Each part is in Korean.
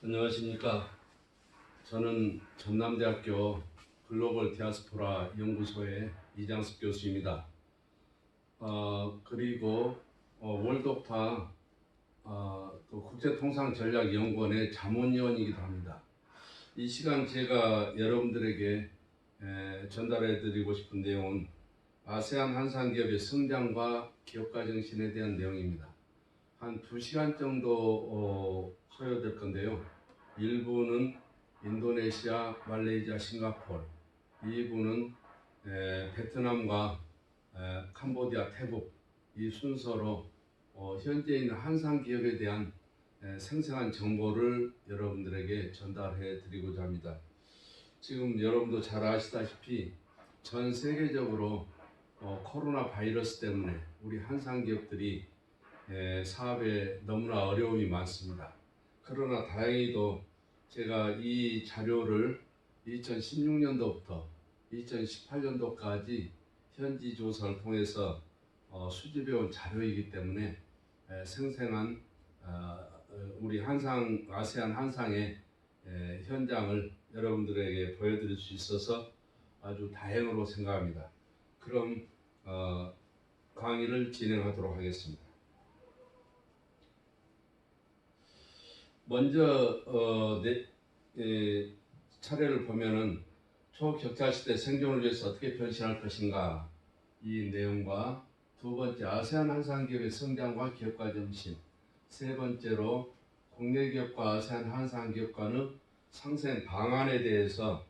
안녕하십니까. 저는 전남대학교 글로벌 디아스포라 연구소의 이장숙 교수입니다. 그리고 월드오파 국제통상전략연구원의 자문위원이기도 합니다. 이 시간 제가 여러분들에게 전달해 드리고 싶은 내용은 아세안 한상기업의 성장과 기업가 정신에 대한 내용입니다. 한 2시간 정도 소요될 건데요. 1부는 인도네시아, 말레이시아, 싱가포르, 2부는 베트남과 캄보디아, 태국 이 순서로 현재 있는 한상 기업에 대한 생생한 정보를 여러분들에게 전달해 드리고자 합니다. 지금 여러분도 잘 아시다시피 전 세계적으로 코로나 바이러스 때문에 우리 한상 기업들이 사업에 너무나 어려움이 많습니다. 그러나 다행히도 제가 이 자료를 2016년도부터 2018년도까지 현지 조사를 통해서 수집해온 자료이기 때문에 생생한 우리 아세안 한상의 현장을 여러분들에게 보여드릴 수 있어서 아주 다행으로 생각합니다. 그럼 강의를 진행하도록 하겠습니다. 먼저 차례를 보면은 초격차 시대 생존을 위해서 어떻게 변신할 것인가 이 내용과 두 번째 아세안 한상기업의 성장과 기업가 정신, 세 번째로 국내 기업과 아세안 한상기업 간의 상생 방안에 대해서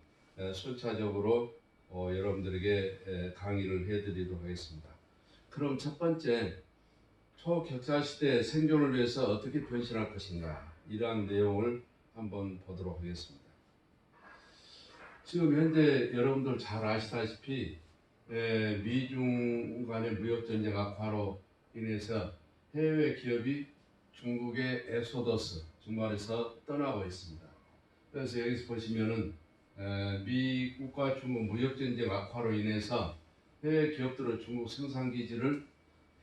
순차적으로 여러분들에게 강의를 해드리도록 하겠습니다. 그럼 첫 번째 초격차 시대 생존을 위해서 어떻게 변신할 것인가 이러한 내용을 한번 보도록 하겠습니다. 지금 현재 여러분들 잘 아시다시피 미중 간의 무역전쟁 악화로 인해서 해외 기업이 중국의 엑소더스, 중말에서 떠나고 있습니다. 그래서 여기서 보시면은 미국과 중국 무역전쟁 악화로 인해서 해외 기업들은 중국 생산기지를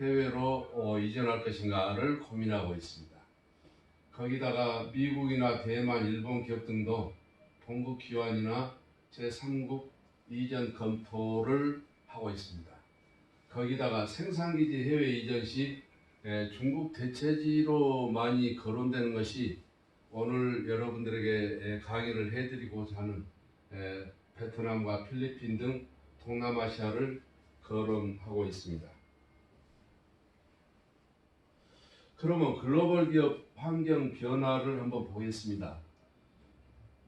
해외로 이전할 것인가를 고민하고 있습니다. 거기다가 미국이나 대만, 일본 기업 등도 동국 기환이나 제3국 이전 검토를 하고 있습니다. 거기다가 생산기지 해외 이전 시 중국 대체지로 많이 거론되는 것이 오늘 여러분들에게 강의를 해드리고자 하는 베트남과 필리핀 등 동남아시아를 거론하고 있습니다. 그러면 글로벌 기업 환경 변화를 한번 보겠습니다.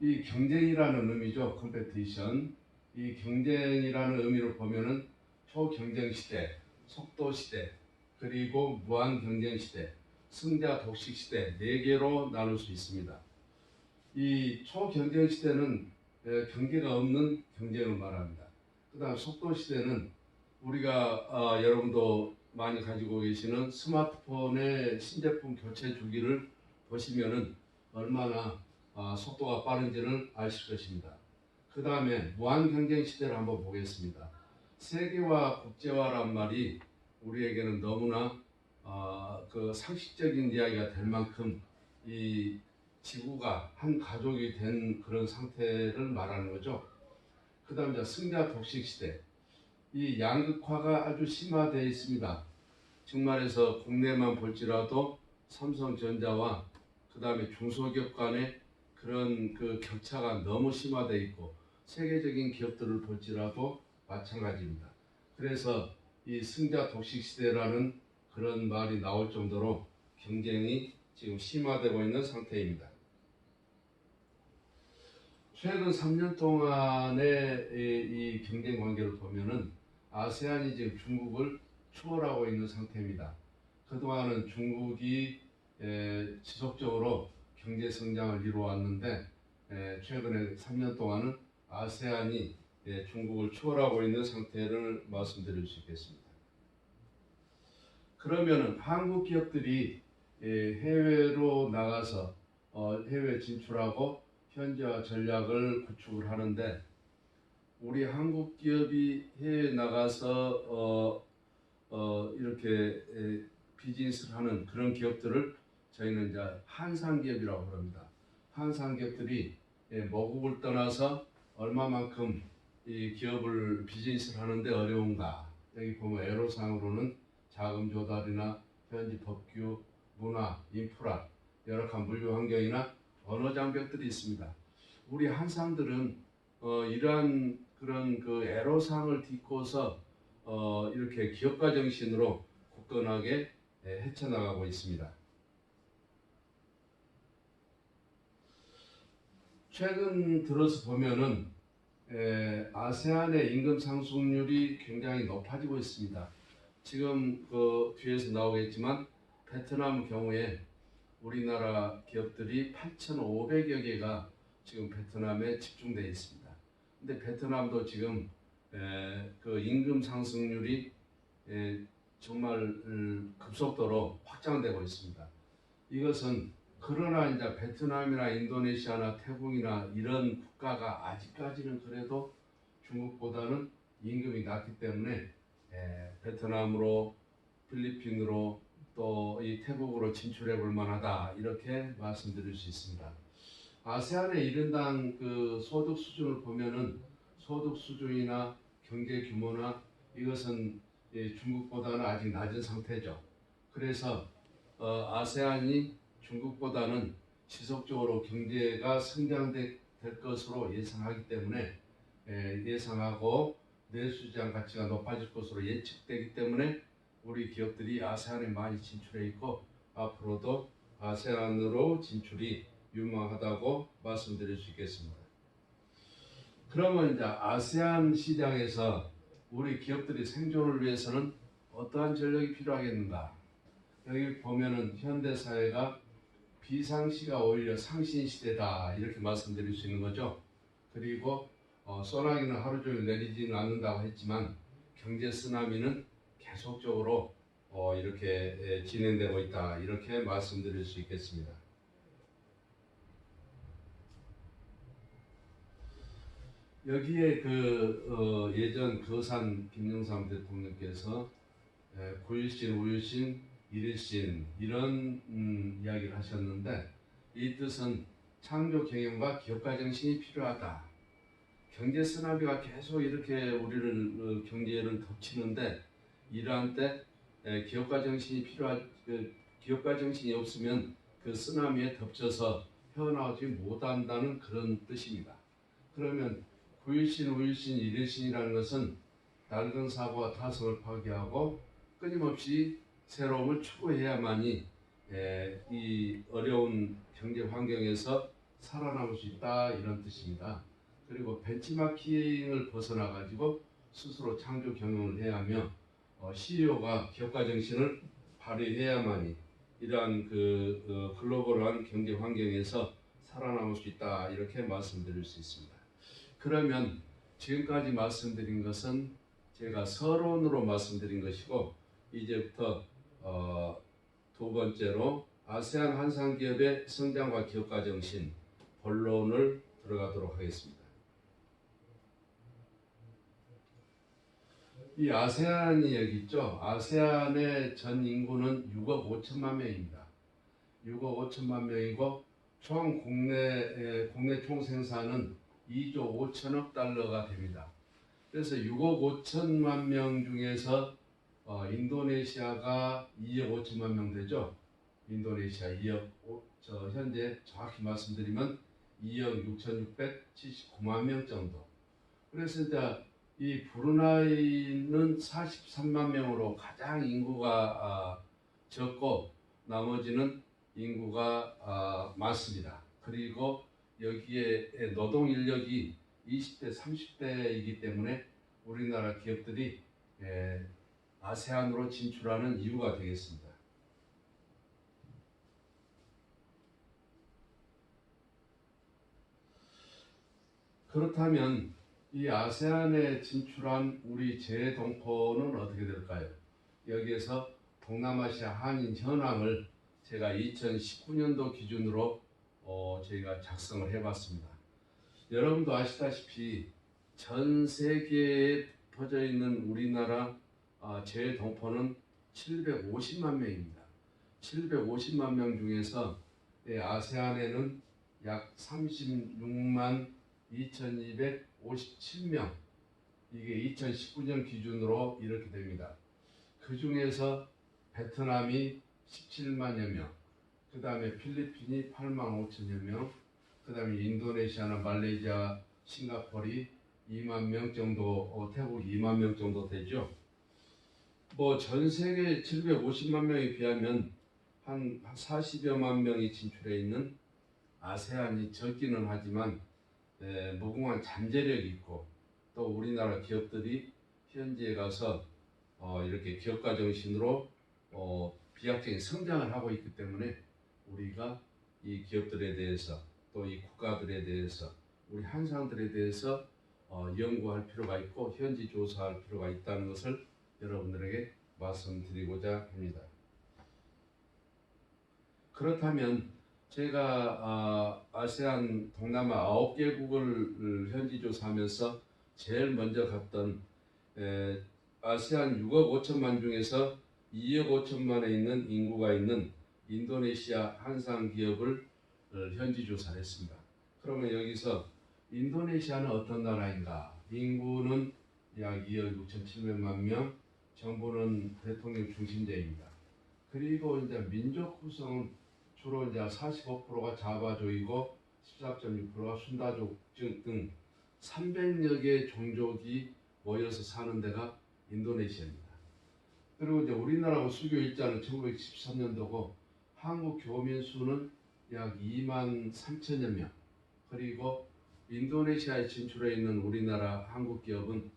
이 경쟁이라는 의미죠. 컴페티션. 이 경쟁이라는 의미를 보면은 초경쟁 시대, 속도 시대, 그리고 무한 경쟁 시대, 승자 독식 시대 4개로 나눌 수 있습니다. 이 초경쟁 시대는 경계가 없는 경쟁을 말합니다. 그 다음 속도 시대는 우리가 여러분도 많이 가지고 계시는 스마트폰의 신제품 교체 주기를 보시면은 얼마나 속도가 빠른지를 아실 것입니다. 그 다음에 무한 경쟁 시대를 한번 보겠습니다. 세계화, 국제화란 말이 우리에게는 너무나 그 상식적인 이야기가 될 만큼 이 지구가 한 가족이 된 그런 상태를 말하는 거죠. 그 다음 이제 승자 독식 시대. 이 양극화가 아주 심화되어 있습니다. 즉 말해서 국내만 볼지라도 삼성전자와 그 다음에 중소기업 간의 그런 그 격차가 너무 심화되어 있고 세계적인 기업들을 볼지라도 마찬가지입니다. 그래서 이 승자 독식 시대라는 그런 말이 나올 정도로 경쟁이 지금 심화되고 있는 상태입니다. 최근 3년 동안의 이 경쟁 관계를 보면은 아세안이 지금 중국을 추월하고 있는 상태입니다. 그동안은 중국이 지속적으로 경제 성장을 이루어왔는데 최근에 3년 동안은 아세안이 중국을 추월하고 있는 상태를 말씀드릴 수 있겠습니다. 그러면은 한국 기업들이 해외로 나가서 해외 진출하고 현지화 전략을 구축을 하는데 우리 한국 기업이 해외 나가서 이렇게 비즈니스를 하는 그런 기업들을 저희는 이제 한상 기업이라고 합니다. 한산 기업들이 모국을 떠나서 얼마만큼 이 기업을 비즈니스를 하는데 어려운가. 여기 보면 애로사항으로는 자금 조달이나 현지 법규, 문화, 인프라, 열악한 물류 환경이나 언어 장벽들이 있습니다. 우리 한산들은 이러한 그런 그 애로사항을 딛고서 이렇게 기업가 정신으로 굳건하게 헤쳐나가고 있습니다. 최근 들어서 보면은 아세안의 임금 상승률이 굉장히 높아지고 있습니다. 지금 그 뒤에서 나오겠지만 베트남 경우에 우리나라 기업들이 8,500여 개가 지금 베트남에 집중되어 있습니다. 근데 베트남도 지금 그 임금 상승률이 정말 급속도로 확장되고 있습니다. 이것은 그러나 이제 베트남이나 인도네시아나 태국이나 이런 국가가 아직까지는 그래도 중국보다는 임금이 낮기 때문에 베트남으로 필리핀으로 또 이 태국으로 진출해 볼 만하다 이렇게 말씀드릴 수 있습니다. 아세안의 1인당 그 소득 수준을 보면은 소득 수준이나 경제 규모나 이것은 중국보다는 아직 낮은 상태죠. 그래서 아세안이 중국보다는 지속적으로 경제가 성장될 것으로 예상하기 때문에 예상하고 내수시장 가치가 높아질 것으로 예측되기 때문에 우리 기업들이 아세안에 많이 진출해 있고 앞으로도 아세안으로 진출이 유망하다고 말씀드릴 수 있겠습니다. 그러면 이제 아세안 시장에서 우리 기업들이 생존을 위해서는 어떠한 전략이 필요하겠는가? 여기 보면은 현대 사회가 비상시가 오히려 상신 시대다 이렇게 말씀드릴 수 있는 거죠. 그리고 소나기는 하루 종일 내리지는 않는다고 했지만 경제 쓰나미는 계속적으로 이렇게 진행되고 있다 이렇게 말씀드릴 수 있겠습니다. 여기에 그 예전 거산 김영삼 대통령께서 구일신, 우일신, 일일신 이런 이야기를 하셨는데 이 뜻은 창조 경영과 기업가 정신이 필요하다. 경제 쓰나미가 계속 이렇게 우리를 경제를 덮치는데 이러한 때 기업가 정신이 기업가 정신이 없으면 그 쓰나미에 덮쳐서 헤어나오지 못한다는 그런 뜻입니다. 그러면 구일신, 우일신, 일일신이라는 것은 낡은 사고와 타성을 파괴하고 끊임없이 새로움을 추구해야만이 이 어려운 경제 환경에서 살아남을 수 있다 이런 뜻입니다. 그리고 벤치마킹을 벗어나 가지고 스스로 창조 경영을 해야 하며 CEO가 기업가 정신을 발휘해야만이 이러한 그 글로벌한 경제 환경에서 살아남을 수 있다 이렇게 말씀드릴 수 있습니다. 그러면 지금까지 말씀드린 것은 제가 서론으로 말씀드린 것이고 이제부터 두 번째로 아세안 한산기업의 성장과 기업가 정신 본론을 들어가도록 하겠습니다. 이 아세안이 여기 있죠. 아세안의 전 인구는 6억 5천만 명입니다. 6억 5천만 명이고 총 국내 총 생산은 2조 5천억 달러가 됩니다. 그래서 6억 5천만 명 중에서 인도네시아가 2억 5천만 명 되죠. 인도네시아 2억 현재 정확히 말씀드리면 2억 6,679만 명 정도. 그래서 이제 이 브루나이는 43만 명으로 가장 인구가 적고 나머지는 인구가 많습니다. 그리고 여기에 노동 인력이 20대, 30대이기 때문에 우리나라 기업들이 아세안으로 진출하는 이유가 되겠습니다. 그렇다면 이 아세안에 진출한 우리 재동포는 어떻게 될까요? 여기에서 동남아시아 한인 현황을 제가 2019년도 기준으로 저희가 작성을 해봤습니다. 여러분도 아시다시피 전 세계에 퍼져 있는 우리나라 재동포는 750만 명입니다. 750만 명 중에서 아세안에는 약 36만 2,257명, 이게 2019년 기준으로 이렇게 됩니다. 그 중에서 베트남이 17만여 명, 그 다음에 필리핀이 8만 5천여 명, 그 다음에 인도네시아나 말레이시아, 싱가포르이 2만 명 정도, 태국 2만 명 정도 되죠. 뭐 전 세계 750만 명에 비하면 한 40여만 명이 진출해 있는 아세안이 적기는 하지만 무궁한 잠재력이 있고, 또 우리나라 기업들이 현지에 가서 이렇게 기업가 정신으로 비약적인 성장을 하고 있기 때문에 우리가 이 기업들에 대해서, 또 이 국가들에 대해서, 우리 한상들에 대해서 연구할 필요가 있고 현지 조사할 필요가 있다는 것을 여러분들에게 말씀드리고자 합니다. 그렇다면 제가 아세안 동남아 9개국을 현지 조사하면서 제일 먼저 갔던 아세안 6억 5천만 중에서 2억 5천만에 있는 인구가 있는 인도네시아 한상 기업을 현지 조사를 했습니다. 그러면 여기서 인도네시아는 어떤 나라인가? 인구는 약 2억 6천7백만 명, 정부는 대통령 중심제입니다. 그리고 이제 민족 구성은 주로 이제 45%가 자바족이고 14.6%가 순다족 등 300여 개 종족이 모여서 사는 데가 인도네시아입니다. 그리고 이제 우리나라하고 수교 일자는 1913년도고 한국 교민 수는 약 2만 3천여 명, 그리고 인도네시아에 진출해 있는 우리나라 한국 기업은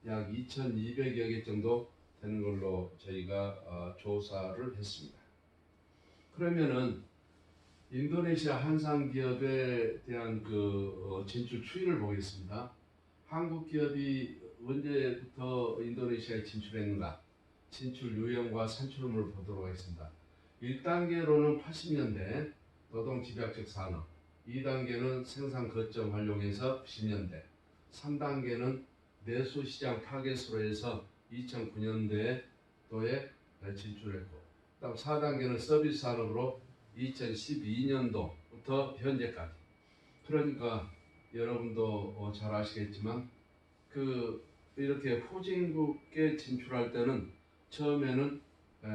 약 2,200여 개 정도 되는 걸로 저희가 조사를 했습니다. 그러면은 인도네시아 한상 기업에 대한 진출 추이를 보겠습니다. 한국 기업이 언제부터 인도네시아에 진출했는가? 진출 유형과 산출물을 보도록 하겠습니다. 1단계로는 80년대 노동 집약적 산업, 2단계는 생산 거점 활용해서 90년대, 3단계는 내수시장 타겟으로 해서 2009년도에 진출했고, 그다음 4단계는 서비스 산업으로 2012년도부터 현재까지. 그러니까 여러분도 잘 아시겠지만 이렇게 후진국에 진출할 때는 처음에는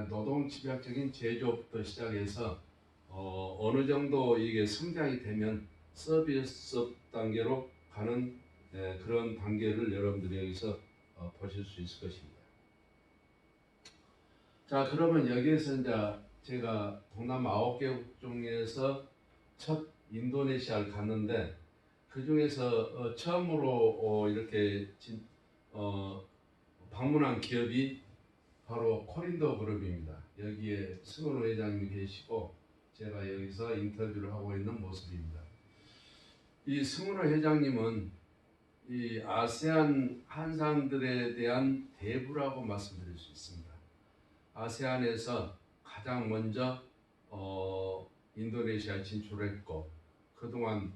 노동 집약적인 제조부터 시작해서 어느 정도 이게 성장이 되면 서비스 단계로 가는 그런 단계를 여러분들이 여기서 보실 수 있을 것입니다. 자, 그러면 여기에서 이제 제가 동남아 9개국 중에서 첫 인도네시아를 갔는데, 그 중에서 처음으로 이렇게 방문한 기업이 바로 코린도 그룹입니다. 여기에 승원호 회장님이 계시고 제가 여기서 인터뷰를 하고 있는 모습입니다. 이 승원호 회장님은 이 아세안 한상들에 대한 대부라고 말씀드릴 수 있습니다. 아세안에서 가장 먼저 인도네시아에 진출했고, 그동안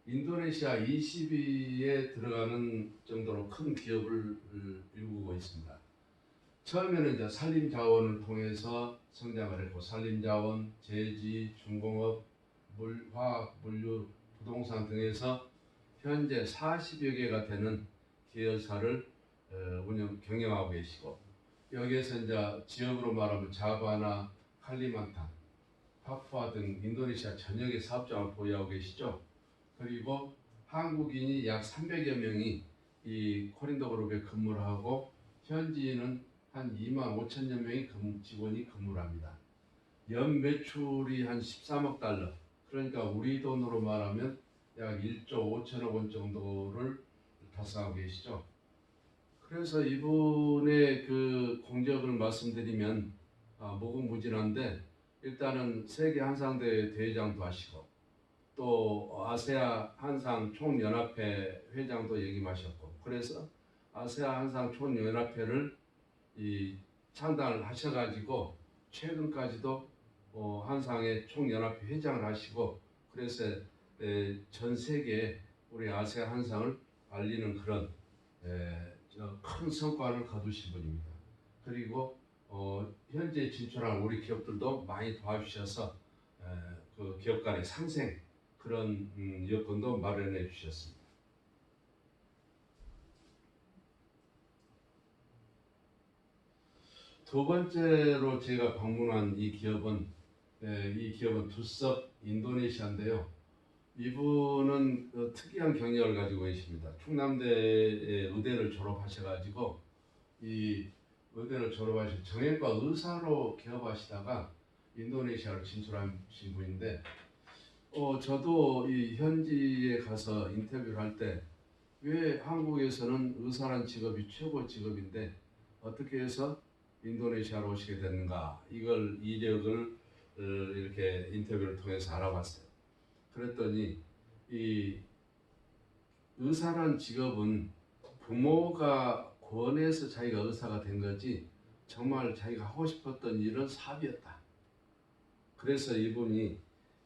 인도네시아 20위에 들어가는 정도로 큰 기업을 이루고 있습니다. 처음에는 이제 산림자원을 통해서 성장을 했고, 산림자원, 제지, 중공업, 화학, 물류, 부동산 등에서 현재 40여 개가 되는 계열사를 경영하고 계시고, 여기에서 이제 지역으로 말하면 자바나 칼리만탄, 파푸아 등 인도네시아 전역의 사업장을 보유하고 계시죠. 그리고 한국인이 약 300여 명이 이 코린도 그룹에 근무를 하고, 현지인은 한 2만 5천여 명의 직원이 근무를 합니다. 연 매출이 한 13억 달러, 그러니까 우리 돈으로 말하면 약 1조 5천억 원 정도를 달성하고 계시죠. 그래서 이분의 그 공적을 말씀드리면 무궁무진한데, 일단은 세계 한상대회 대회장도 하시고, 또 아세아 한상 총연합회 회장도 역임하셨고, 그래서 아세아 한상 총연합회를 창단을 하셔가지고 최근까지도 한상의 총연합회 회장을 하시고, 그래서 전 세계에 우리 아세아 한상을 알리는 그런 큰 성과를 거두신 분입니다. 그리고 현재 진출한 우리 기업들도 많이 도와주셔서 그 기업 간의 상생, 그런 여건도 마련해 주셨습니다. 두 번째로 제가 방문한 이 기업은 두석 인도네시아인데요. 이분은 특이한 경력을 가지고 계십니다. 충남대의 의대를 졸업하셔가지고 이 의대를 졸업하신 정형외과 의사로 개업하시다가 인도네시아로 진출하신 분인데, 저도 이 현지에 가서 인터뷰를 할 때 왜 한국에서는 의사란 직업이 최고 직업인데 어떻게 해서 인도네시아로 오시게 됐는가, 이걸 이력을 이렇게 인터뷰를 통해서 알아봤어요. 그랬더니 이 의사란 직업은 부모가 권해서 자기가 의사가 된 거지 정말 자기가 하고 싶었던 일은 사업이었다. 그래서 이분이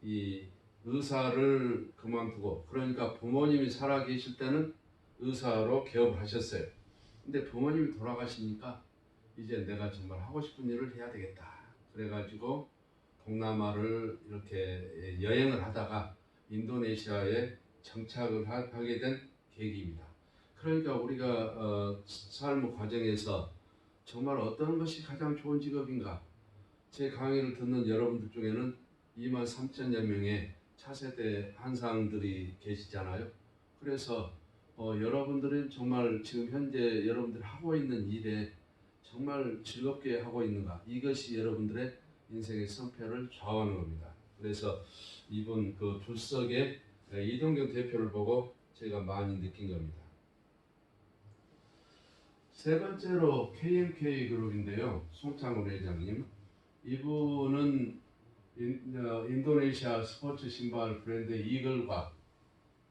이 의사를 그만두고, 그러니까 부모님이 살아 계실 때는 의사로 개업을 하셨어요. 근데 부모님이 돌아가시니까 이제 내가 정말 하고 싶은 일을 해야 되겠다. 그래가지고 동남아를 이렇게 여행을 하다가 인도네시아에 정착을 하게 된 계기입니다. 그러니까 우리가 삶의 과정에서 정말 어떤 것이 가장 좋은 직업인가? 제 강의를 듣는 여러분들 중에는 2만 3천여 명의 차세대 한상들이 계시잖아요. 그래서 여러분들은 정말 지금 현재 여러분들이 하고 있는 일에 정말 즐겁게 하고 있는가? 이것이 여러분들의 인생의 성패를 좌우하는 겁니다. 그래서 이분 그 두석의 이동경 대표를 보고 제가 많이 느낀 겁니다. 세 번째로 KMK 그룹인데요. 송창훈 회장님. 이분은 인도네시아 스포츠 신발 브랜드 이글과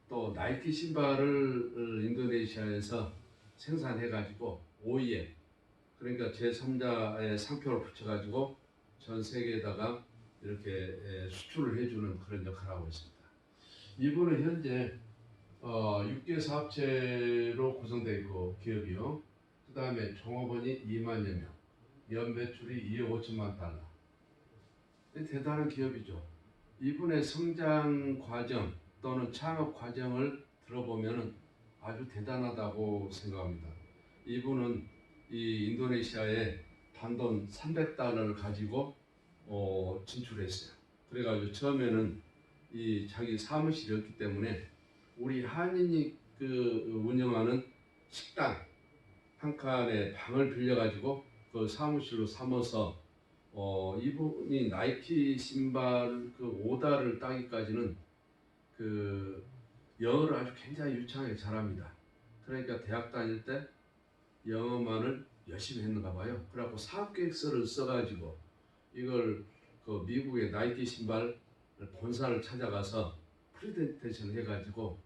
또 나이키 신발을 인도네시아에서 생산해가지고 OEM, 그러니까 제3자의 상표를 붙여가지고 전 세계에다가 이렇게 수출을 해주는 그런 역할을 하고 있습니다. 이분은 현재 6개 사업체로 구성되어 있고 기업이요. 그 다음에 종업원이 2만여 명, 연 매출이 2억 5천만 달러. 대단한 기업이죠. 이분의 성장 과정 또는 창업 과정을 들어보면 아주 대단하다고 생각합니다. 이분은 이 인도네시아에 단돈 300달러를 가지고 진출했어요. 그래가지고 처음에는 이 자기 사무실이었기 때문에 우리 한인이 그 운영하는 식당 한 칸에 방을 빌려가지고 그 사무실로 삼아서 이분이 나이키 신발 그 오다를 따기까지는 그 영어를 아주 굉장히 유창하게 잘합니다. 그러니까 대학 다닐 때 영어만을 열심히 했는가 봐요. 그래갖고 사업계획서를 써가지고 이걸 그 미국의 나이키 신발 본사를 찾아가서 프레젠테이션 해가지고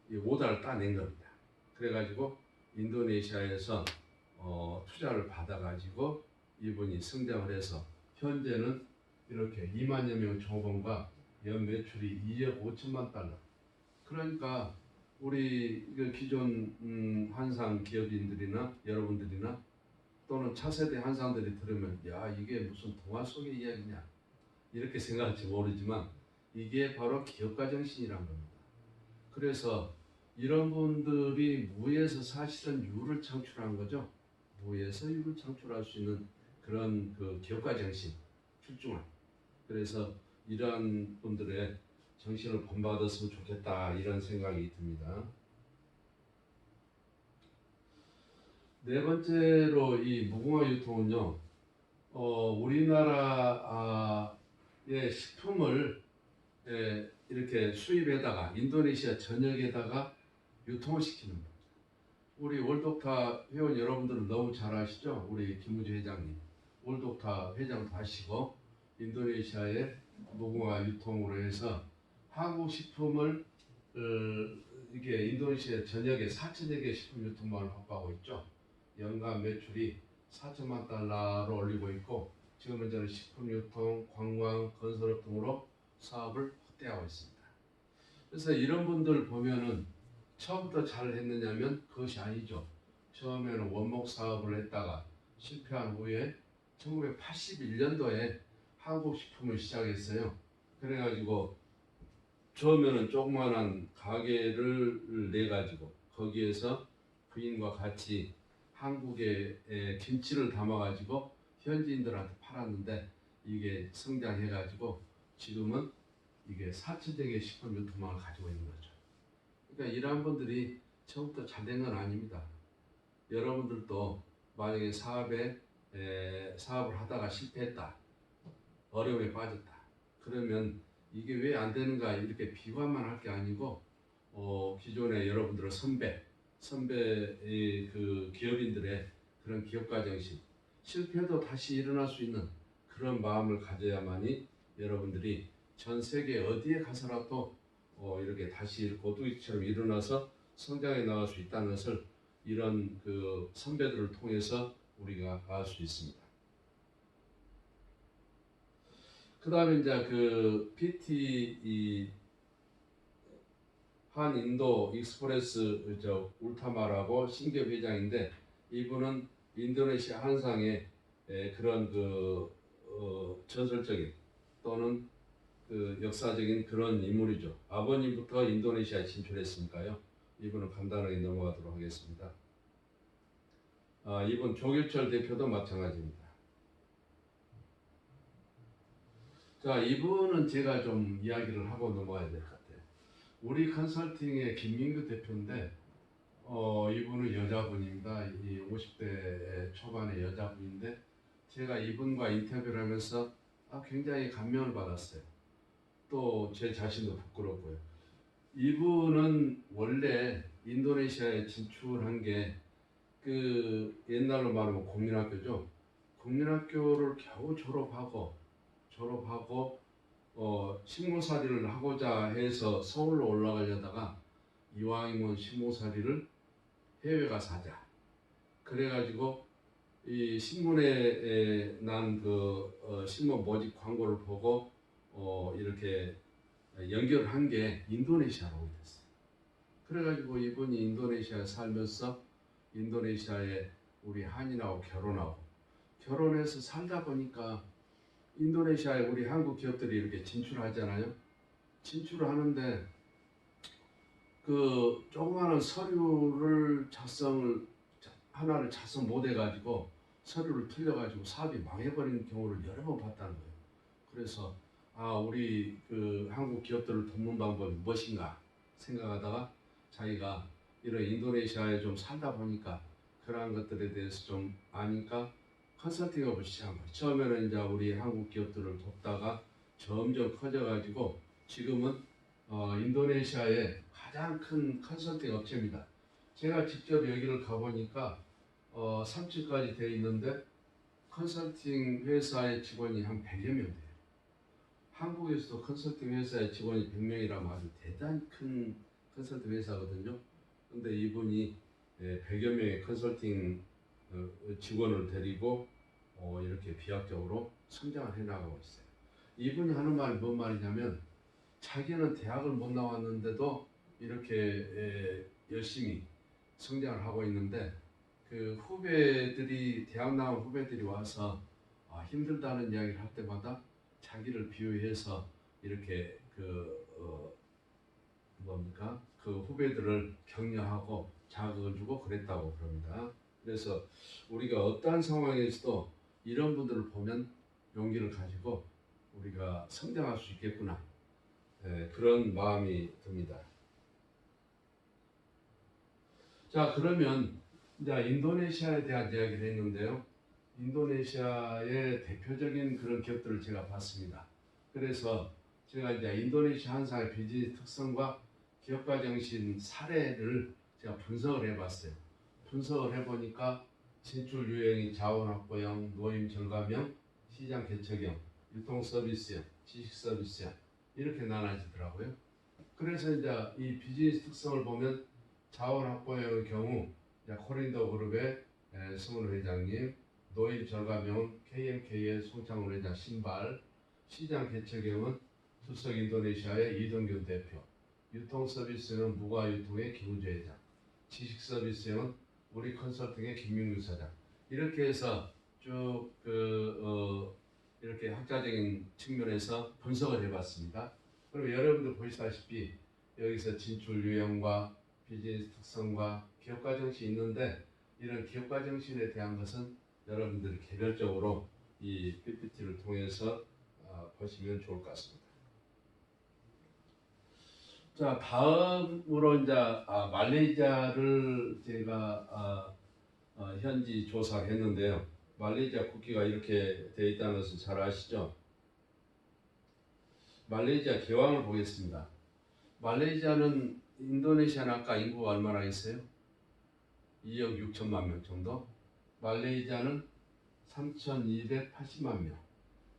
이 오다를 따낸 겁니다. 그래가지고 인도네시아에서 투자를 받아가지고 이분이 성장을 해서 현재는 이렇게 2만여 명 종업원과 연 매출이 2억 5천만 달러. 그러니까 우리 기존 한상 기업인들이나 여러분들이나 또는 차세대 한상들이 들으면 야, 이게 무슨 동화 속의 이야기냐 이렇게 생각할지 모르지만 이게 바로 기업가 정신이란 겁니다. 그래서 이런 분들이 무에서 사실은 유를 창출한 거죠. 무에서 유를 창출할 수 있는 그런 그 기업가 정신, 출중한. 그래서 이러한 분들의 정신을 본받았으면 좋겠다 이런 생각이 듭니다. 네 번째로 이 무궁화 유통은요, 우리나라의 식품을 이렇게 수입에다가 인도네시아 전역에다가 유통을 시키는 겁니다. 우리 월독타 회원 여러분들은 너무 잘 아시죠? 우리 김우주 회장님, 월독타 회장도 하시고 인도네시아의 무궁화 유통으로 해서 한국 식품을 이게 인도네시아 전역에 4천여 개 식품 유통망을 확보하고 있죠. 연간 매출이 4천만 달러로 올리고 있고 지금 현재는 식품 유통, 관광, 건설업 등으로 사업을 확대하고 있습니다. 그래서 이런 분들 보면은 처음부터 잘 했느냐면 그것이 아니죠. 처음에는 원목 사업을 했다가 실패한 후에 1981년도에 한국 식품을 시작했어요. 그래가지고 처음에는 조그만한 가게를 내 가지고 거기에서 부인과 같이 한국에 김치를 담아 가지고 현지인들한테 팔았는데 이게 성장해 가지고 지금은 이게 4천여 식품 유통망을 가지고 있는 거죠. 그러니까 이러한 분들이 처음부터 잘 된 건 아닙니다. 여러분들도 만약에 사업을 하다가 실패했다, 어려움에 빠졌다, 그러면 이게 왜 안 되는가 이렇게 비관만 할 게 아니고 기존의 여러분들의 선배의 그 기업인들의 그런 기업가 정신, 실패도 다시 일어날 수 있는 그런 마음을 가져야만이 여러분들이 전 세계 어디에 가서라도 이렇게 다시 고두기처럼 일어나서 성장해 나갈 수 있다는 것을 이런 그 선배들을 통해서 우리가 알 수 있습니다. 그 다음에 이제 그 PT 한인도 익스프레스 울타마라고 신기업 회장인데 이분은 인도네시아 한상의 그런 그 전설적인 또는 그 역사적인 그런 인물이죠. 아버님부터 인도네시아에 진출했으니까요. 이분은 간단하게 넘어가도록 하겠습니다. 이분 조길철 대표도 마찬가지입니다. 자, 이분은 제가 좀 이야기를 하고 넘어가야 될 것 같아요. 우리 컨설팅의 김민규 대표인데 이분은 여자분입니다. 이 50대 초반의 여자분인데 제가 이분과 인터뷰를 하면서 굉장히 감명을 받았어요. 또 제 자신도 부끄럽고요. 이분은 원래 인도네시아에 진출한 게 그 옛날로 말하면 국민학교죠. 국민학교를 겨우 졸업하고 식모살이를 하고자 해서 서울로 올라가려다가 이왕이면 식모살이를 해외 가서 하자. 그래가지고 이 신문에 난 그 신문 모집 광고를 보고 이렇게 연결을 한 게 인도네시아로 오게 됐어요. 그래가지고 이분이 인도네시아에 살면서 인도네시아에 우리 한인하고 결혼해서 살다 보니까 인도네시아에 우리 한국 기업들이 이렇게 진출하잖아요. 진출을 하는데 그 조그마한 서류를 하나를 작성 못 해가지고 서류를 틀려가지고 사업이 망해버리는 경우를 여러 번 봤다는 거예요. 그래서 우리 그 한국 기업들을 돕는 방법이 무엇인가 생각하다가 자기가 이런 인도네시아에 좀 살다 보니까 그러한 것들에 대해서 좀 아니까 컨설팅업을 시작한 거예요. 처음에는 이제 우리 한국 기업들을 돕다가 점점 커져가지고 지금은 인도네시아의 가장 큰 컨설팅 업체입니다. 제가 직접 여기를 가보니까 3층까지 되어 있는데 컨설팅 회사의 직원이 한 100여 명 돼요. 한국에서도 컨설팅 회사의 직원이 100명이라면 아주 대단히 큰 컨설팅 회사거든요. 근데 이분이 100여 명의 컨설팅 직원을 데리고 이렇게 비약적으로 성장을 해나가고 있어요. 이분이 하는 말이 뭔 말이냐면 자기는 대학을 못 나왔는데도 이렇게 열심히 성장을 하고 있는데 그 후배들이 대학 나온 후배들이 와서 힘들다는 이야기를 할 때마다 자기를 비유해서 이렇게 그 후배들을 격려하고 자극을 주고 그랬다고 그럽니다. 그래서 우리가 어떠한 상황에서도 이런 분들을 보면 용기를 가지고 우리가 성장할 수 있겠구나. 그런 마음이 듭니다. 자, 그러면 이제 인도네시아에 대한 이야기를 했는데요. 인도네시아의 대표적인 그런 기업들을 제가 봤습니다. 그래서 제가 이제 인도네시아 한상의 비즈니스 특성과 기업가 정신 사례를 제가 분석을 해봤어요. 분석을 해보니까 진출 유형이 자원 확보형, 노임 절감형, 시장 개척형, 유통 서비스형, 지식 서비스형 이렇게 나눠지더라고요. 그래서 이제 이 비즈니스 특성을 보면 자원 확보형의 경우 코린도 그룹의 성훈 회장님, 노임 절감형은 KMK의 송창훈 회장 신발, 시장 개척형은 투석 인도네시아의 이동균 대표, 유통 서비스는 무과유통의 김우재 회장, 지식 서비스형은 우리 컨설팅의 김민규 사장. 이렇게 해서 쭉 이렇게 학자적인 측면에서 분석을 해봤습니다. 그럼 여러분들 보시다시피 여기서 진출 유형과 비즈니스 특성과 기업가 정신이 있는데 이런 기업가 정신에 대한 것은 여러분들이 개별적으로 이 PPT를 통해서 보시면 좋을 것 같습니다. 자, 다음으로 이제 말레이시아를 제가 현지 조사를 했는데요. 말레이시아 국기가 이렇게 되어 있다는 것을 잘 아시죠? 말레이시아 개왕을 보겠습니다. 말레이시아는 인도네시아는 아까 인구가 얼마나 있어요? 2억 6천만 명 정도. 말레이시아는 3,280만 명.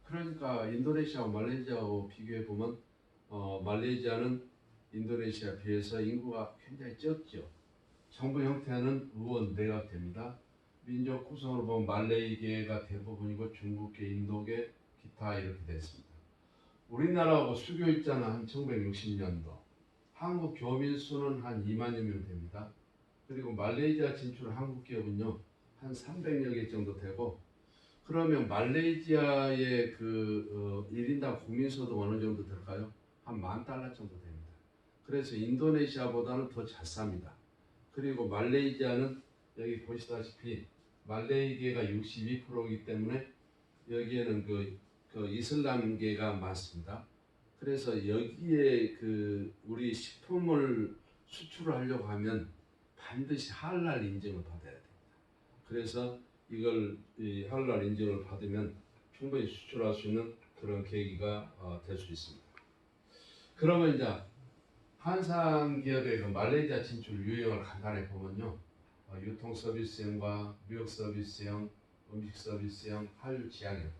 그러니까 인도네시아와 말레이시아하고 비교해 보면 말레이시아는 인도네시아에 비해서 인구가 굉장히 적죠. 정부 형태는 의원 내각제입니다. 민족 구성을 보면 말레이계가 대부분이고 중국계, 인도계, 기타 이렇게 되어 있습니다. 우리나라하고 수교 일자는 한 1960년도, 한국 교민 수는 한 2만여 명 됩니다. 그리고 말레이시아 진출한 한국 기업은요 한 300여 개 정도 되고, 그러면 말레이시아의 1인당 국민소득 어느 정도 될까요? 한 $10,000 정도 됩니다. 그래서 인도네시아보다는 더 잘 삽니다. 그리고 말레이시아는 여기 보시다시피 말레이계가 62%이기 때문에 여기에는 그 이슬람계가 많습니다. 그래서 여기에 우리 식품을 수출을 하려고 하면 반드시 할랄 인증을 받아야 됩니다. 그래서 이걸 할랄 인증을 받으면 충분히 수출할 수 있는 그런 계기가 될 수 있습니다. 그러면 이제 한상 기업의 말레이시아 진출 유형을 간단히 보면요, 유통 서비스형과 무역 서비스형, 음식 서비스형, 한류 지향형.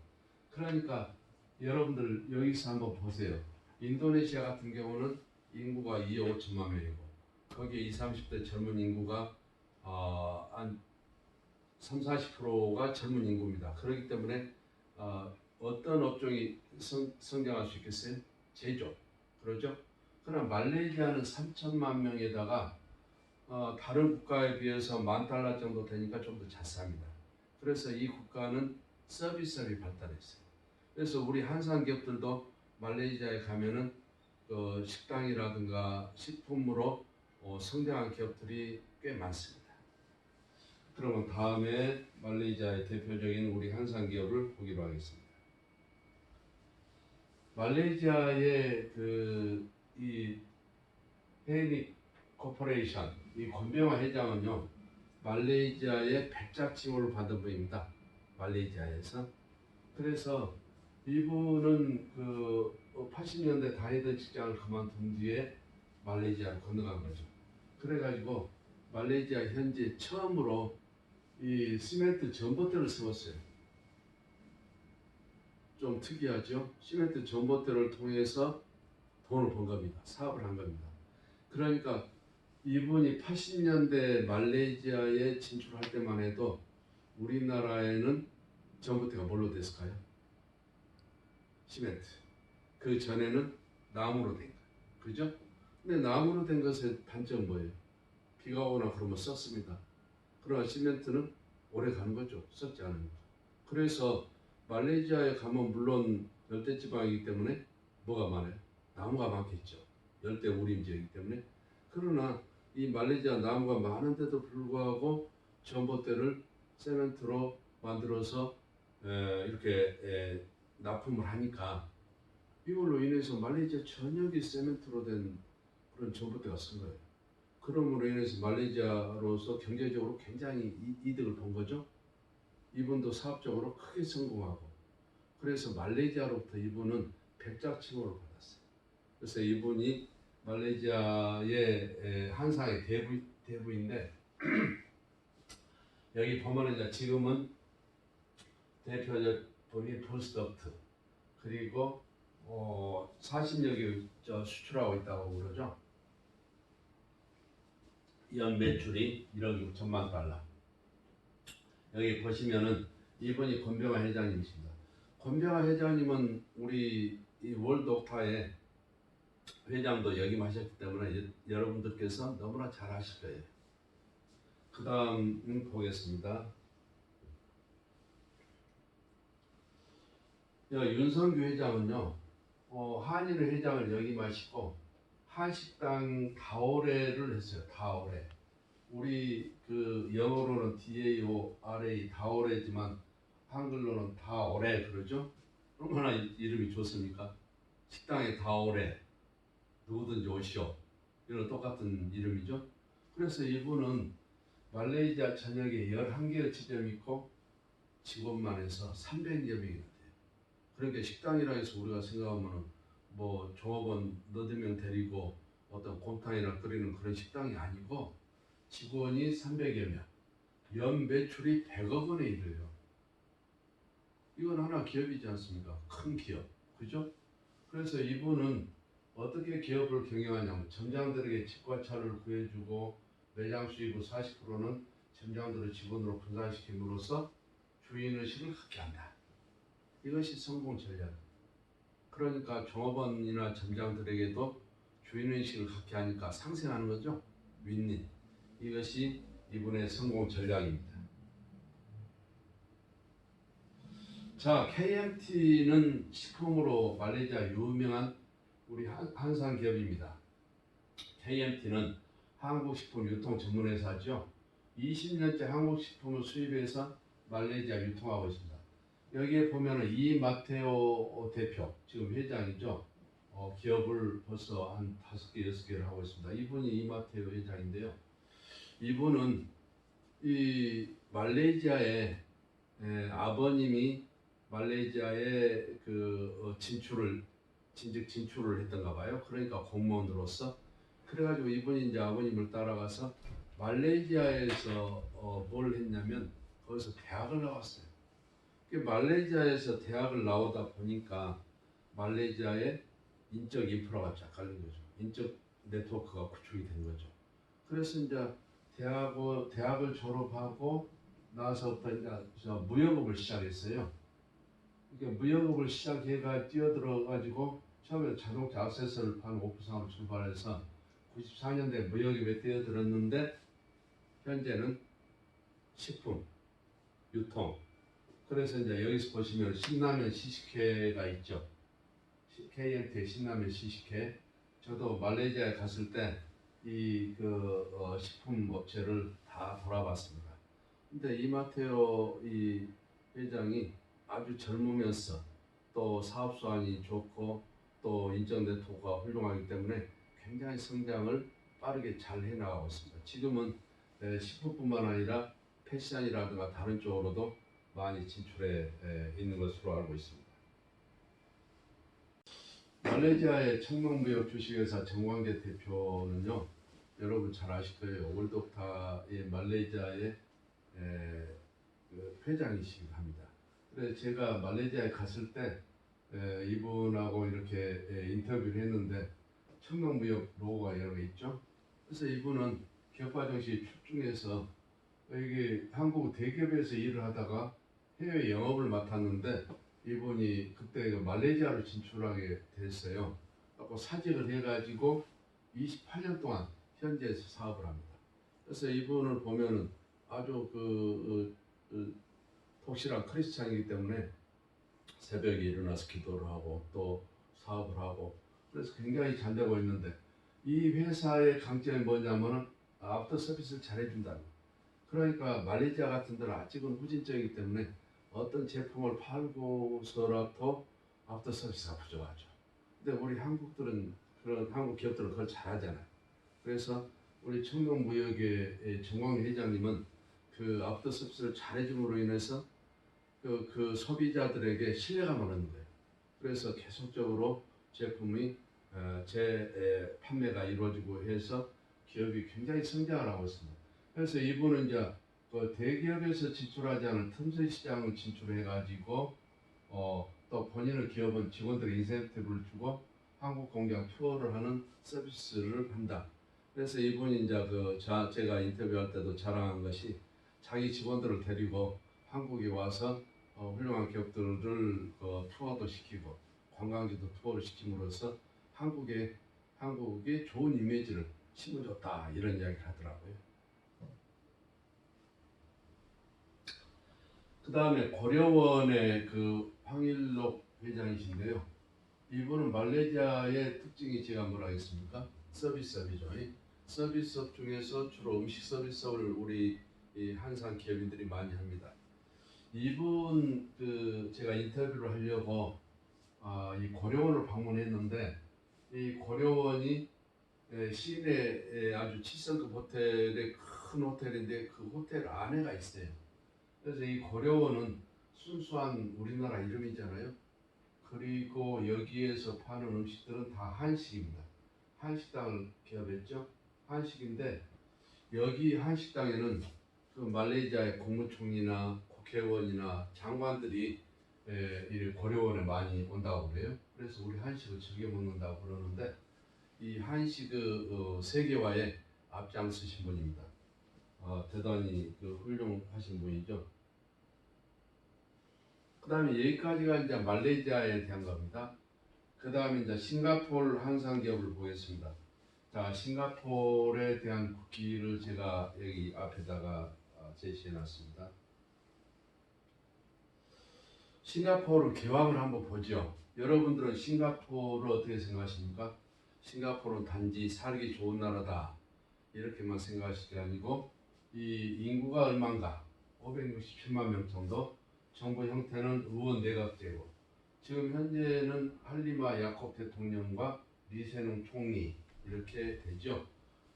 그러니까 여러분들 여기서 한번 보세요. 인도네시아 같은 경우는 인구가 2억 5천만 명이고 거기에 20, 30대 젊은 인구가 한 3, 40%가 젊은 인구입니다. 그렇기 때문에 어떤 업종이 성장할 수 있겠어요? 제조. 그러죠? 그러나 말레이시아는 3천만 명에다가 다른 국가에 비해서 $10,000 정도 되니까 좀 더 잘 삽니다. 그래서 이 국가는 서비스업이 발달했어요. 그래서 우리 한산 기업들도 말레이시아에 가면은 식당이라든가 식품으로 성장한 기업들이 꽤 많습니다. 그러면 다음에 말레이시아의 대표적인 우리 한산 기업을 보기로 하겠습니다. 말레이시아의 이 헤이닉 코퍼레이션, 이 권병화 회장은요, 말레이시아의 백자칭호를 받은 분입니다. 말레이시아에서. 그래서 이분은 80년대 다니던 직장을 그만둔 뒤에 말레이시아로 건너간 거죠. 그래가지고 말레이시아 현지 처음으로 이 시멘트 전봇대를 세웠어요. 좀 특이하죠? 시멘트 전봇대를 통해서 돈을 번 겁니다. 사업을 한 겁니다. 그러니까 이분이 80년대 말레이시아에 진출할 때만 해도 우리나라에는 전봇대가 뭘로 됐을까요? 시멘트. 그 전에는 나무로 된 거예요. 그죠? 근데 나무로 된 것의 단점은 뭐예요? 비가 오거나 그러면 썩습니다. 그러나 시멘트는 오래 가는 거죠. 썩지 않은 거죠. 그래서 말레이시아에 가면 물론 열대지방이기 때문에 뭐가 많아요? 나무가 많겠죠. 열대 우림 지역이기 때문에. 그러나 이 말레이시아 나무가 많은데도 불구하고 전봇대를 세멘트로 만들어서 이렇게 납품을 하니까 이걸로 인해서 말레이시아 전역이 세멘트로 된 그런 전봇대가 쓴 거예요. 그럼으로 인해서 말레이시아로서 경제적으로 굉장히 이득을 본 거죠. 이분도 사업적으로 크게 성공하고, 그래서 말레이시아로부터 이분은 백자칭호를 받았어요. 그래서 이분이 말레이시아의 한상의 대부인데 여기 보면은 이제 지금은 대표적 분이 포스트덕트, 그리고 40여 개 수출하고 있다고 그러죠. 연 매출이 1억 6천만 달러. 여기 보시면은 이분이 권병화 회장님이십니다. 권병화 회장님은 우리 이 월드옥타의 회장도 역임하셨기 때문에 여러분들께서 너무나 잘 아실 거예요. 그 다음 보겠습니다. 윤성규 회장은요, 한인회 회장을 역임하시고 한식당 다오레를 했어요. 다오레. 우리 그 영어로는 DAORA 다오레지만 한글로는 다오레 그러죠. 얼마나 이름이 좋습니까? 식당에 다오레, 누구든지 오시오. 이런 똑같은 이름이죠. 그래서 이분은 말레이시아 전역에 11개의 지점이 있고 직원만 해서 300여 명이 돼요. 그러니까 식당이라 해서 우리가 생각하면 뭐 종업원 너댓 명 데리고 어떤 곰탕이나 끓이는 그런 식당이 아니고 직원이 300여 명, 연 매출이 100억 원에 이르요. 이건 하나 기업이지 않습니까? 큰 기업, 그죠? 그래서 이분은 어떻게 기업을 경영하냐면 점장들에게 집과 차를 구해주고 매장 수익의 40%는 점장들의 직원으로 분산시킴으로써 주인의식을 갖게 한다. 이것이 성공 전략. 그러니까 종업원이나 점장들에게도 주인의식을 갖게 하니까 상생하는 거죠. 윈윈. 이것이 이분의 성공 전략입니다. 자, KMT는 식품으로 말레이시아 유명한 우리 한산 기업입니다. KMT는 한국식품유통전문회사죠. 20년째 한국식품을 수입해서 말레이시아 유통하고 있습니다. 여기에 보면은 이마테오 대표, 지금 회장이죠. 기업을 벌써 한 5개, 6개를 하고 있습니다. 이분이 이마테오 회장인데요. 이분은 이 말레이시아에 아버님이 말레이시아에 그 진출을 했던가 봐요. 그러니까 공무원으로서 그래가지고 이분이 이제 아버님을 따라가서 말레이시아에서 뭘 했냐면 거기서 대학을 나왔어요. 말레이시아에서 대학을 나오다 보니까 말레이시아의 인적 인프라가 쫙 깔린 거죠. 인적 네트워크가 구축이 된 거죠. 그래서 이제 대학을 졸업하고 나서부터 이제 무역업을 시작했어요. 그러니까 무역업을 시작해가 뛰어들어가지고 처음에 자동차 액세서리를 파는 오프상으로 출발해서 94년대 무역업에 뛰어들었는데 현재는 식품, 유통. 그래서 이제 여기서 보시면 신라면 시식회가 있죠. KMT 신라면 시식회. 저도 말레이시아에 갔을 때 이 식품 업체를 다 돌아봤습니다. 근데 이마테오 이 회장이 아주 젊으면서 또 사업 수완이 좋고 또 인적 네트워크가 훌륭하기 때문에 굉장히 성장을 빠르게 잘 해나가고 있습니다. 지금은 식품뿐만 아니라 패션이라든가 다른 쪽으로도 많이 진출해 있는 것으로 알고 있습니다. 말레이시아의 청명무역 주식회사 정광재 대표는요, 여러분 잘 아실 거예요. 월드옥타의 말레이시아의 회장이시기도 합니다. 그래서 제가 말레이시아에 갔을 때 이분하고 이렇게 인터뷰를 했는데 청명무역 로고가 여러 개 있죠. 그래서 이분은 기업가정시 출중해서 여기 한국 대기업에서 일을 하다가 해외 영업을 맡았는데 이분이 그때 말레이시아로 진출하게 됐어요. 그래서 사직을 해가지고 28년 동안 현지에서 사업을 합니다. 그래서 이분을 보면은 아주 독실한 크리스찬이기 때문에 새벽에 일어나서 기도를 하고 또 사업을 하고 그래서 굉장히 잘 되고 있는데 이 회사의 강점이 뭐냐면은 아프터 서비스를 잘해준다는 거예요. 그러니까 말레이시아 같은 데는 아직은 후진적이기 때문에 어떤 제품을 팔고서라도 아프터 서비스가 부족하죠. 근데 우리 한국 기업들은 그걸 잘하잖아요. 그래서 우리 청명무역의 정광 회장님은 그 아프터 서비스를 잘해줌으로 인해서 그 소비자들에게 신뢰감을 얻는 거예요. 그래서 계속적으로 제품이 판매가 이루어지고 해서 기업이 굉장히 성장을 하고 있습니다. 그래서 이분은 이제 그 대기업에서 진출하지 않은 틈새 시장을 진출해가지고 또 본인의 기업은 직원들에게 인센티브를 주고 한국 공장 투어를 하는 서비스를 한다. 그래서 이분이 이제 제가 인터뷰할 때도 자랑한 것이 자기 직원들을 데리고 한국에 와서 훌륭한 기업들을 투어도 시키고 관광지도 투어를 시킴으로써 한국에 좋은 이미지를 심어줬다 이런 이야기를 하더라고요. 그 다음에 고려원의 황일록 회장이신데요. 이분은 말레이시아의 특징이 제가 뭐라 하겠습니까? 서비스업이죠. 서비스업 중에서 주로 음식 서비스업을 우리 이 한산 기업인들이 많이 합니다. 이분 제가 인터뷰를 하려고 이 고려원을 방문했는데 이 고려원이 시내에 아주 7성급 호텔의 큰 호텔인데 그 호텔 안에가 있어요. 그래서 이 고려원은 순수한 우리나라 이름이잖아요. 그리고 여기에서 파는 음식들은 다 한식입니다. 한식당을 개업했죠. 한식인데 여기 한식당에는 그 말레이시아의 국무총리나 국회의원이나 장관들이 이 고려원에 많이 온다고 그래요. 그래서 우리 한식을 즐겨 먹는다고 그러는데 이 한식 세계화에 앞장서신 분입니다. 대단히 훌륭하신 분이죠. 그 다음에 여기까지가 이제 말레이시아에 대한 겁니다. 그 다음에 이제 싱가포르 한상기업을 보겠습니다. 자, 싱가포르에 대한 국기를 제가 여기 앞에다가 제시해 놨습니다. 싱가포르 개황을 한번 보죠. 여러분들은 싱가포르를 어떻게 생각하십니까? 싱가포르는 단지 살기 좋은 나라다 이렇게만 생각하실 게 아니고 이 인구가 얼마인가? 567만 명 정도. 정부 형태는 의원 내각제고 지금 현재는 할리마 야콥 대통령과 리세농 총리 이렇게 되죠.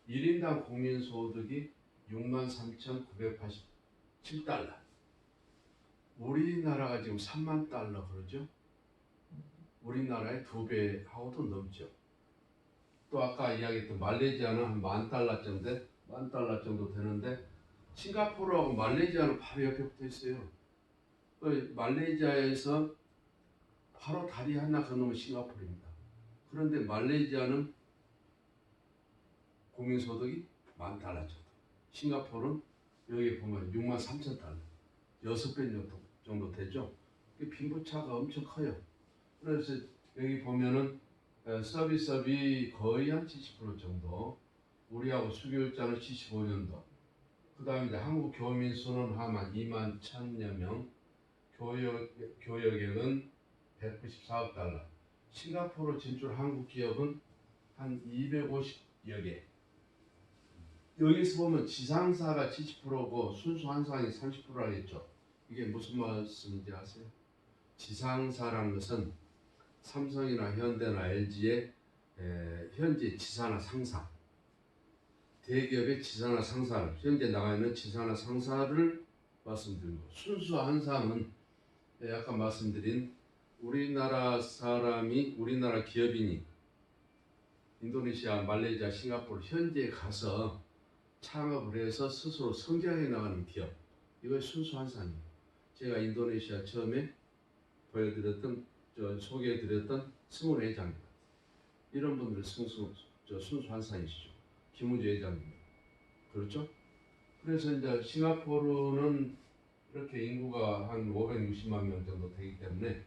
1인당 국민소득이 63,987달러. 우리나라가 지금 3만 달러 그러죠. 우리나라의 2배하고도 넘죠. 또 아까 이야기했던 말레이시아는 한 10,000달러 정도 되는데 싱가포르하고 말레이시아는 바로 옆에 붙어 있어요. 말레이시아에서 바로 다리 하나 건너면 싱가포르입니다. 그런데 말레이시아는 국민소득이 10,000달러 정도. 싱가포르는 여기 보면 63,000달러. 6배 정도 되죠. 빈부차가 엄청 커요. 그래서 여기 보면은 서비스업이 거의 한 70% 정도. 우리하고 수교육자는 75년도. 그 다음에 이제 한국 교민 수는 한 2만 1,000여 명. 교역액은 194억 달러. 싱가포르 진출 한국 기업은 한 250여 개. 여기서 보면 지상사가 70%고 순수 한상이 30%라겠죠. 이게 무슨 말씀인지 아세요? 지상사라는 것은 삼성이나 현대나 LG의 현재 지사나 상사, 대기업의 지사나 상사를 현재 나가 있는 지사나 상사를 말씀드린 거. 순수 한상은 아까 말씀드린 우리나라 사람이 우리나라 기업인이 인도네시아, 말레이시아, 싱가포르 현지에 가서 창업을 해서 스스로 성장해 나가는 기업. 이거 순수 한상이에요. 제가 인도네시아 처음에 소개해드렸던 승훈 회장입니다. 이런 분들은 순수 한상이시죠. 김우주 회장님. 그렇죠? 그래서 이제 싱가포르는 이렇게 인구가 한 560만 명 정도 되기 때문에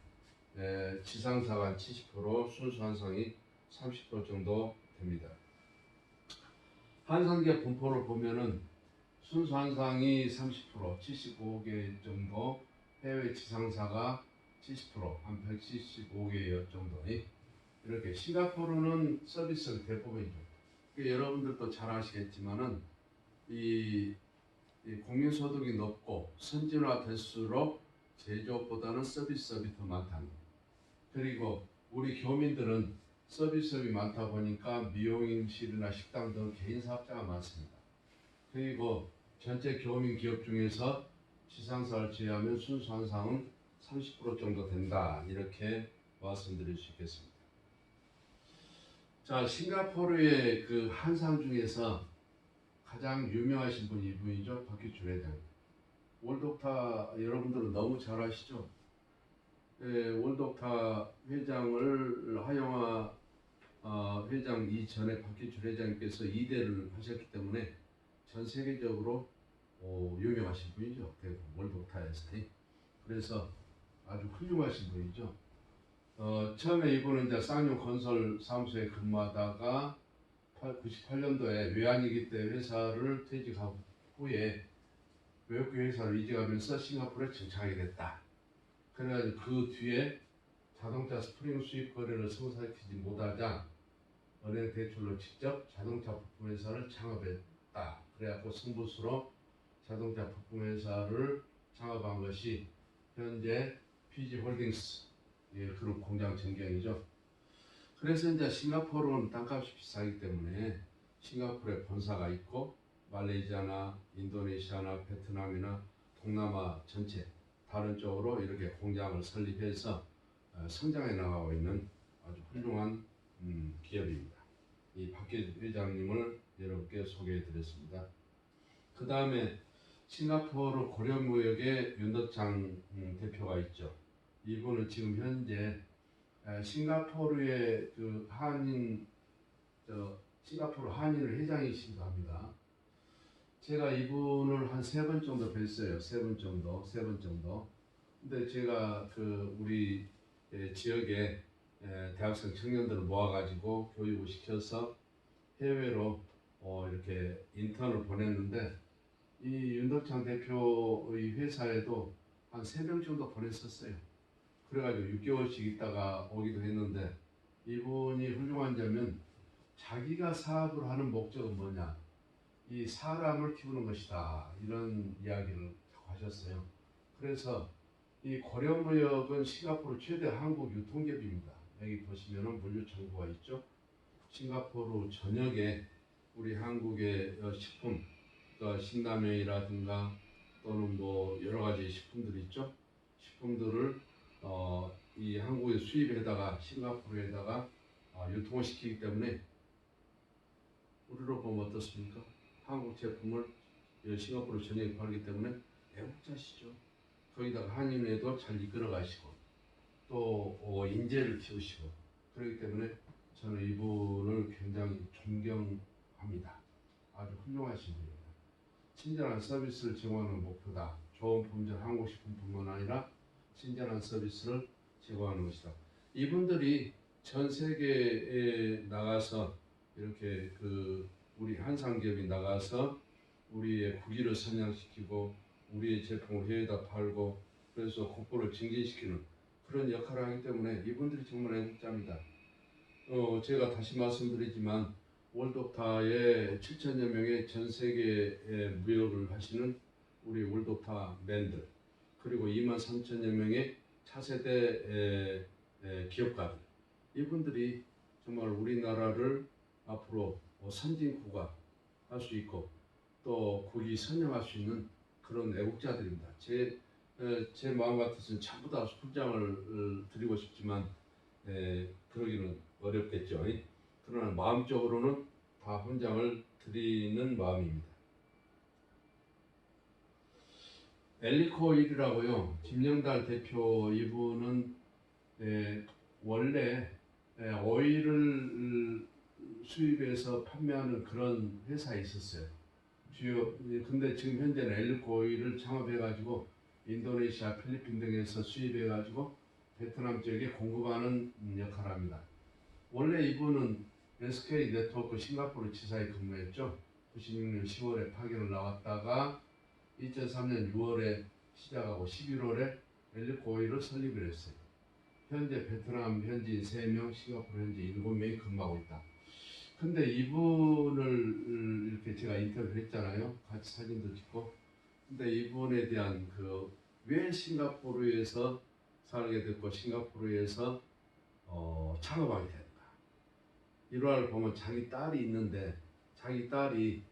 지상사가 한 70%, 순수 한상이 30% 정도 됩니다. 한상기업 분포를 보면은 순수 한상이 30%, 75개 정도, 해외 지상사가 70%, 한 175개 정도. 이렇게 싱가포르는 서비스 대부분이죠. 여러분들도 잘 아시겠지만은 이 국민소득이 높고 선진화될수록 제조업보다는 서비스업이 더 많다는 거예요. 그리고 우리 교민들은 서비스업이 많다 보니까 미용실이나 식당 등 개인 사업자가 많습니다. 그리고 전체 교민 기업 중에서 지상사를 제외하면 순수 한상은 30% 정도 된다. 이렇게 말씀드릴 수 있겠습니다. 자, 싱가포르의 그 한상 중에서 가장 유명하신 분이 이분이죠. 박규출 회장. 월독타 여러분들은 너무 잘 아시죠? 월독타 회장을 하영아 회장 이전에 박규출 회장님께서 2대를 하셨기 때문에 전 세계적으로 유명하신 분이죠. 월독타에서. 그래서 아주 훌륭하신 분이죠. 처음에 이분은 이제 쌍용 건설 사무소에 근무하다가 98년도에 외환위기 때 회사를 퇴직한 후에 외국계 회사로 이직하면서 싱가포르에 정착하게 됐다. 그래가지고 그 뒤에 자동차 스프링 수입 거래를 성사시키지 못하자 은행 대출로 직접 자동차 부품 회사를 창업했다. 그래갖고 승부수로 자동차 부품 회사를 창업한 것이 현재 PG홀딩스 그룹 공장 전경이죠. 그래서 이제 싱가포르는 땅값이 비싸기 때문에 싱가포르에 본사가 있고 말레이시아나 인도네시아나 베트남이나 동남아 전체 다른 쪽으로 이렇게 공장을 설립해서 성장해 나가고 있는 아주 훌륭한 기업입니다. 이 박계 회장님을 여러분께 소개해 드렸습니다. 그 다음에 싱가포르 고려무역의 윤덕창 대표가 있죠. 이분은 지금 현재 싱가포르의 그 싱가포르 한인을 회장이시기도 합니다. 제가 이분을 한 3번 정도 뵀어요. 3번 정도. 근데 제가 그 우리 지역에 대학생 청년들을 모아가지고 교육을 시켜서 해외로 이렇게 인턴을 보냈는데 이 윤덕창 대표의 회사에도 한 3명 정도 보냈었어요. 그래가지고 6개월씩 있다가 오기도 했는데 이분이 훌륭한 점은 자기가 사업을 하는 목적은 뭐냐? 이 사람을 키우는 것이다. 이런 이야기를 하셨어요. 그래서 이 고려무역은 싱가포르 최대 한국 유통기업입니다. 여기 보시면은 물류창고가 있죠. 싱가포르 전역에 우리 한국의 식품, 그러니까 신라면이라든가 또는 뭐 여러 가지 식품들이 있죠. 식품들을 이 한국에 수입에다가 싱가포르에다가 유통을 시키기 때문에 우리로 보면 어떻습니까? 한국 제품을 싱가포르 전역에 팔기 때문에 애국자시죠. 거기다가 한인회도 잘 이끌어 가시고 또 인재를 키우시고 그렇기 때문에 저는 이분을 굉장히 존경합니다. 아주 훌륭하신 분입니다. 친절한 서비스를 제공하는 목표다. 좋은 품질 한국식품뿐만 아니라 친절한 서비스를 제공하는 것이다. 이분들이 전 세계에 나가서 이렇게 우리 한상기업이 나가서 우리의 국위를 선양시키고 우리의 제품을 해외에다 팔고 그래서 국보를 증진시키는 그런 역할을 하기 때문에 이분들이 정말 애국자입니다. 제가 다시 말씀드리지만 월드옵타에 7천여 명의 전 세계에 무역을 하시는 우리 월드옵타 맨들 그리고 2만 3천여 명의 차세대 기업가들 이분들이 정말 우리나라를 앞으로 선진국가 할 수 있고 또 국위 선양할 수 있는 그런 애국자들입니다. 제 마음 같아서는 전부 다 훈장을 드리고 싶지만 그러기는 어렵겠죠. 그러나 마음적으로는 다 훈장을 드리는 마음입니다. 엘리코일이라고요. 김영달 대표 이분은 원래 오일을 수입해서 판매하는 그런 회사에 있었어요. 근데 지금 현재는 엘리코일을 창업해가지고 인도네시아, 필리핀 등에서 수입해가지고 베트남 지역에 공급하는 역할을 합니다. 원래 이분은 SK 네트워크 싱가포르 지사에 근무했죠. 96년 10월에 파견을 나왔다가 2003년 6월에 시작하고 11월에 엘리코일을 설립을 했어요. 현재 베트남 현지인 3명, 싱가포르 현지인 7명이 근무하고 있다. 근데 이분을 이렇게 제가 인터뷰를 했잖아요. 같이 사진도 찍고. 근데 이분에 대한 왜 싱가포르에서 살게 됐고 싱가포르에서 창업하게 됐는가. 일화를 보면 자기 딸이 있는데 자기 딸이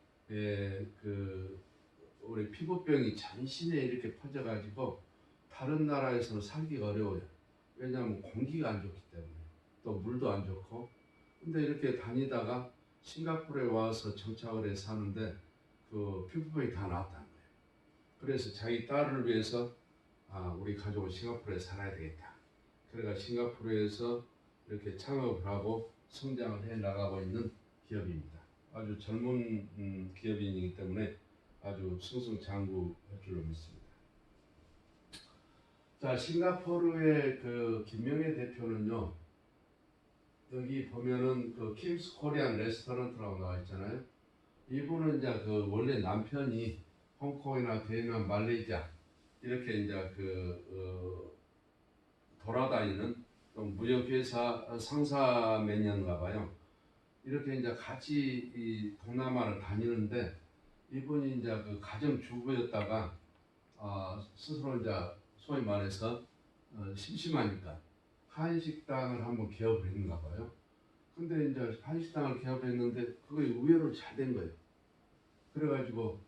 우리 피부병이 전신에 이렇게 퍼져가지고 다른 나라에서는 살기가 어려워요. 왜냐하면 공기가 안 좋기 때문에 또 물도 안 좋고 근데 이렇게 다니다가 싱가포르에 와서 정착을 해서 사는데 피부병이 다 나았다는 거예요. 그래서 자기 딸을 위해서 우리 가족은 싱가포르에 살아야 되겠다. 그래가 싱가포르에서 이렇게 창업을 하고 성장을 해 나가고 있는 기업입니다. 아주 젊은 기업인이기 때문에 아주 승승장구할 줄로 믿습니다. 자, 싱가포르의 김명애 대표는요. 여기 보면은 킴스 코리안 레스토랑트라고 나와 있잖아요. 이분은 이제 원래 남편이 홍콩이나 베트남, 말레이시아 이렇게 이제 돌아다니는 또 무역회사 상사 매니저인가 봐요. 이렇게 이제 같이 이 동남아를 다니는데 이분이 이제 그 가정주부였다가 스스로 이제 소위 말해서 심심하니까 한식당을 한번 개업을 했는가 봐요. 근데 이제 한식당을 개업했는데 그게 의외로 잘 된 거예요. 그래가지고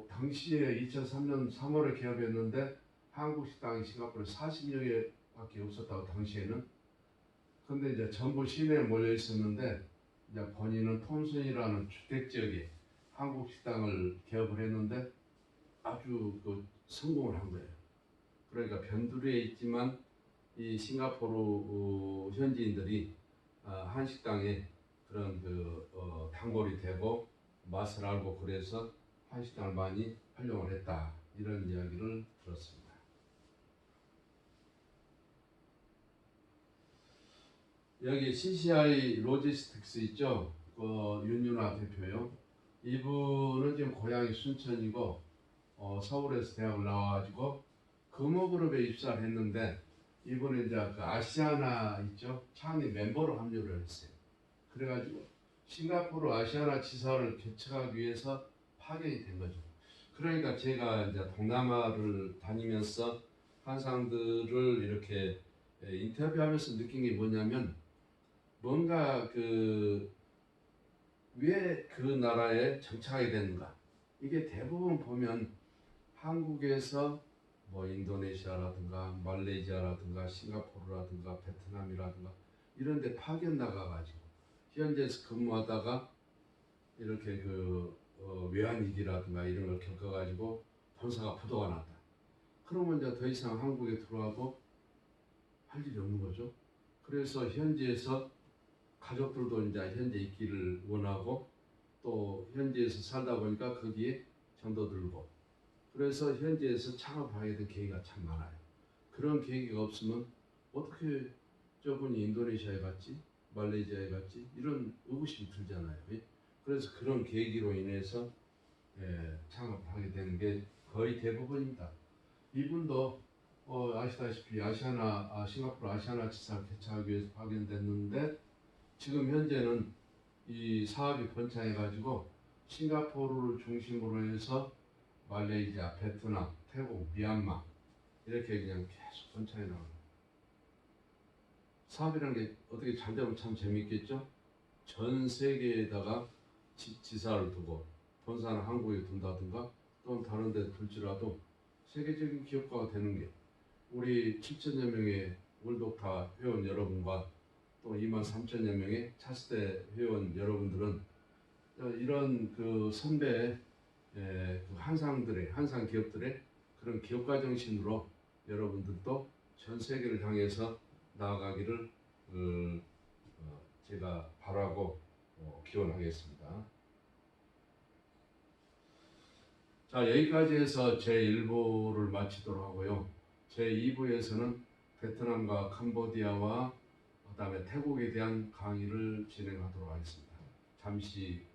당시에 2003년 3월에 개업했는데 한국 식당이 싱가포르에 40여 개밖에 없었다고 당시에는. 근데 이제 전부 시내에 몰려 있었는데 이제 본인은 톰슨이라는 주택 지역에 한국 식당을 개업을 했는데 아주 그 성공을 한 거예요. 그러니까 변두리에 있지만 이 싱가포르 현지인들이 한식당에 그런 단골이 되고 맛을 알고 그래서 한식당을 많이 활용을 했다, 이런 이야기를 들었습니다. 여기 CCI 로지스틱스 있죠? 윤윤아 대표요. 이분은 지금 고향이 순천이고 서울에서 대학을 나와가지고 금호그룹에 입사를 했는데 이번에 이제 그 아시아나 있죠? 창립 멤버로 합류를 했어요. 그래가지고 싱가포르 아시아나 지사를 개척하기 위해서 파견이 된 거죠. 그러니까 제가 이제 동남아를 다니면서 한상들을 이렇게 인터뷰하면서 느낀 게 뭐냐면, 뭔가 왜 그 나라에 정착하게 됐는가. 이게 대부분 보면 한국에서 뭐 인도네시아라든가 말레이시아라든가 싱가포르라든가 베트남이라든가 이런 데 파견 나가가지고 현지에서 근무하다가 이렇게 외환위기라든가 이런 걸 겪어가지고 본사가 부도가 났다. 그러면 이제 더 이상 한국에 들어와도 할 일이 없는 거죠. 그래서 현지에서 가족들도 이제 현재 있기를 원하고 또 현지에서 살다 보니까 거기에 정도 들고, 그래서 현지에서 창업하게 된 계기가 참 많아요. 그런 계기가 없으면 어떻게 저분이 인도네시아에 갔지, 말레이시아에 갔지, 이런 의구심이 들잖아요. 그래서 그런 계기로 인해서 창업하게 되는 게 거의 대부분입니다. 이분도 아시다시피 싱가포르 아시아나 지사를 개최하기 위해서 파견됐는데 지금 현재는 이 사업이 번창해가지고 싱가포르를 중심으로 해서 말레이시아, 베트남, 태국, 미얀마 이렇게 그냥 계속 번창해 나가는 사업이라는 게 어떻게 잘 되면 참 재밌겠죠? 전 세계에다가 지사를 두고 본사는 한국에 둔다든가 또는 다른 데 둘지라도 세계적인 기업가가 되는 게, 우리 7천여 명의 월독타 회원 여러분과 또 2만 3천여 명의 차스대 회원 여러분들은 이런 선배 한상 기업들의 그런 기업가 정신으로 여러분들도 전 세계를 향해서 나아가기를 제가 바라고 기원하겠습니다. 자, 여기까지 해서 제1부를 마치도록 하고요. 제2부에서는 베트남과 캄보디아와 그다음에 태국에 대한 강의를 진행하도록 하겠습니다. 잠시